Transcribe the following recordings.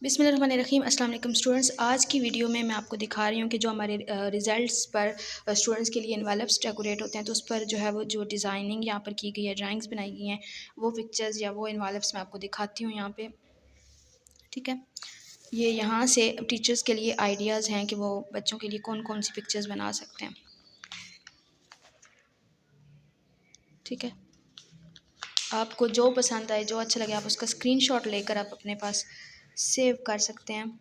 बिस्मिल्लाहिर्रहमानिर्रहीम। अस्सलाम वालेकुम स्टूडेंट्स। आज की वीडियो में मैं आपको दिखा रही हूँ कि जो हमारे रिज़ल्ट्स पर स्टूडेंट्स के लिए एनवेलप्स डेकोरेट होते हैं, तो उस पर जो है वो जो डिज़ाइनिंग यहाँ पर की गई है, ड्राइंग्स बनाई गई हैं, वो पिक्चर्स या वो एनवेलप्स मैं आपको दिखाती हूँ यहाँ पे। ठीक है, ये यहाँ से टीचर्स के लिए आइडियाज़ हैं कि वो बच्चों के लिए कौन कौन सी पिक्चर्स बना सकते हैं। ठीक है, आपको जो पसंद आए, जो अच्छा लगे, आप उसका स्क्रीनशॉट लेकर आप अपने पास सेव कर सकते हैं।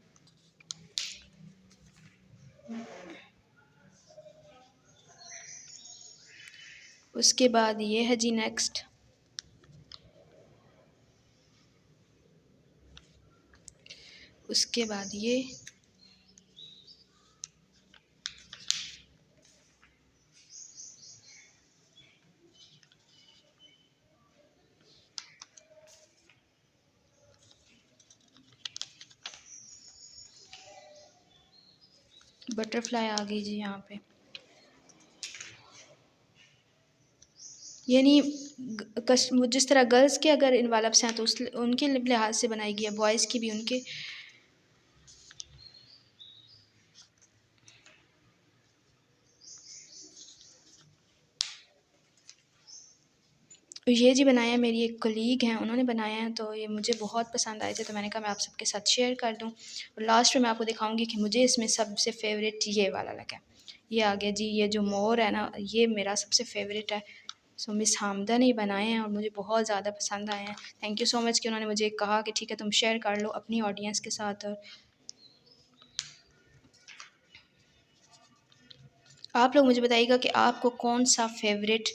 उसके बाद ये है जी नेक्स्ट, उसके बाद ये, बटरफ्लाई आ गई जी यहाँ पे। यानी जिस तरह गर्ल्स के अगर इन्वॉल्व्स हैं तो उस उनके लिहाज से बनाई गई है, बॉयज़ की भी उनके। ये जी बनाया है, मेरी एक कलीग हैं, उन्होंने बनाया है, तो ये मुझे बहुत पसंद आए थे, तो मैंने कहा मैं आप सबके साथ शेयर कर दूं। और लास्ट में मैं आपको दिखाऊंगी कि मुझे इसमें सबसे फ़ेवरेट ये वाला लगा। ये आ गया जी, ये जो मोर है ना, ये मेरा सबसे फ़ेवरेट है। सो मिस हामदा ने बनाए हैं और मुझे बहुत ज़्यादा पसंद आए हैं। थैंक यू सो मच कि उन्होंने मुझे कहा कि ठीक है तुम शेयर कर लो अपनी ऑडियंस के साथ। और आप लोग मुझे बताइएगा कि आपको कौन सा फ़ेवरेट,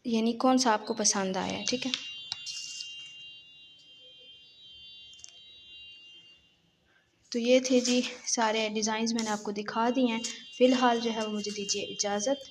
यानी कौन सा आपको पसंद आया है। ठीक है, तो ये थे जी सारे डिज़ाइंस, मैंने आपको दिखा दिए हैं। फ़िलहाल जो है वो मुझे दीजिए इजाज़त।